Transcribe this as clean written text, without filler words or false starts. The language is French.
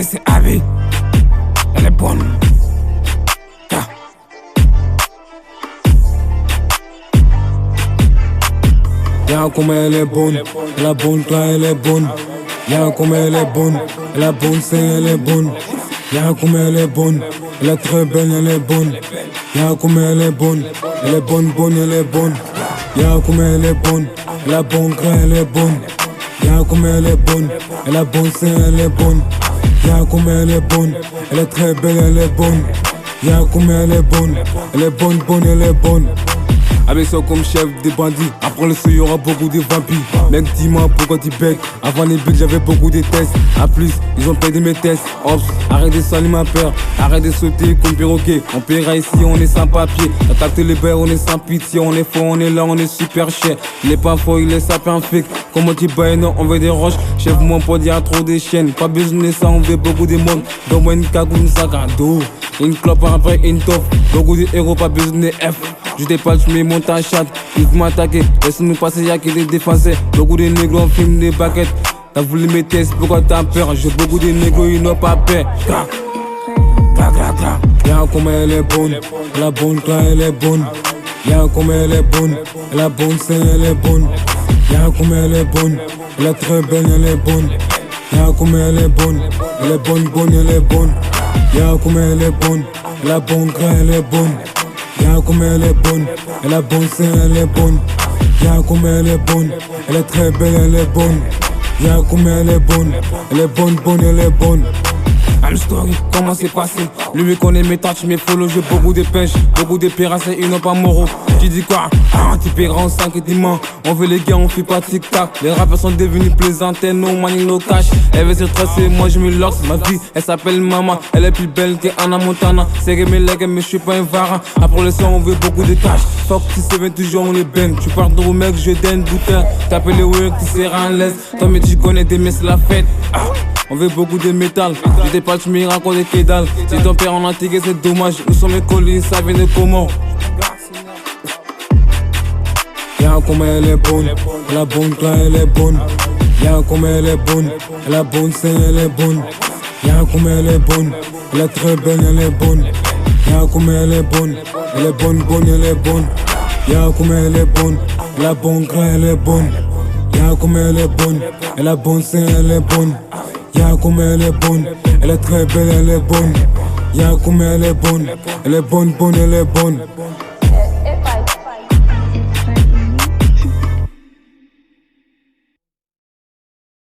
c'est Abby. Elle est bonne. Y'a comme elle est bonne, la bonne toi elle est bonne. Y'a comme elle est bonne, la bonne c'est elle est bonne. Y'a comme elle est bonne, elle est très belle, elle est bonne. Y'a comme elle est bonne, elle est bonne, bonne, elle est bonne. Y'a comme elle est bonne, la bonne elle est bonne. Y'a comme elle est bonne, la bonne c'est elle est bonne. Y'a comme elle est bonne, elle est très belle, elle est bonne. Y'a comme elle est bonne, bonne, elle est bonne. Avec ça comme chef des bandits. Après le son y'aura beaucoup de vampires. Mec dis-moi pourquoi tu bec. Avant les buts j'avais beaucoup de tests. A plus ils ont payé mes tests. Ops, arrête de salir ma peur. Arrête de sauter comme perroquet. On paiera ici, on est sans papier. Attaque les beurs, on est sans pitié. On est fort, on est là, on est super cher. Il est pas fort, il est sapin fake. Comment tu bailles, non, on veut des roches. Chef mon pote, y'a trop de chaînes. Pas besoin de ça, on veut beaucoup de monde. Donne-moi une cagoule, une sac à dos. Une clope après une toffe. Beaucoup de héros, pas besoin de F. Je dépasse, je mets mon tachat. Ils vont m'attaquer, laisse-nous passer, y'a que des défenseurs. Beaucoup de négros, on filme des baguettes. T'as voulu mes tests, pourquoi t'as peur? J'ai beaucoup de négros, ils n'ont pas peur. Y'a comme elle est bonne, la bonne toi elle est bonne. Y'a comme elle est bonne, la bonne c'est elle est bonne. Y'a comme elle est bonne, elle est très belle, elle est bonne. Y'a comme elle est bonne, elle est bonne, bonne, elle est bonne. Y'a comme elle est bonne, la bonne elle est bonne. Y'a comme elle est bonne, la bonne c'est elle est bonne. Y'a comme elle est bonne, elle est très belle, elle est bonne. Y'a comme elle est bonne, bonne, elle est bonne. I'm story, comment c'est passé? Lui me connaît mes touches, mes follow, j'ai beaucoup de pêche, beaucoup de pirates et ils n'ont pas moraux. Tu dis quoi? Ah, tu paieras en 5 et dimanche. On veut les gars, on fait pas tic-tac. Les rappeurs sont devenus plaisantés, no money, no cash. Elle veut se tracer, moi je me lance. Ma vie, elle s'appelle Mama. Elle est plus belle que Anna Montana. C'est que mes legs, mais je suis pas un varan. Après le son, on veut beaucoup de cash. Fuck, tu sais bien toujours, on les bang. Tu pars de au mec, je donne bouteille. T'appelles les work, tu seras en l'aise. Toi, mais tu connais des messes, la fête. Ah. On veut beaucoup de métal, je t'ai pas, tu me racontes des pédales. Si ton père en antique, c'est dommage. Où sont mes colis, ça vient de comment? Y'a comme elle est bonne, la bonne toi elle est bonne. Y'a comme elle est bonne, la bonne c'est elle est bonne. Y'a comme elle est bonne, elle est très belle, elle est bonne. Y'a comme elle est bonne, bonne, elle est bonne. Y'a comme elle est bonne, la bonne elle est bonne. Y'a comme elle est bonne, la bonne c'est elle est bonne. Y'a comme elle est bonne, elle est très belle, elle est bonne. Y'a comme elle est bonne, bonne, elle est bonne.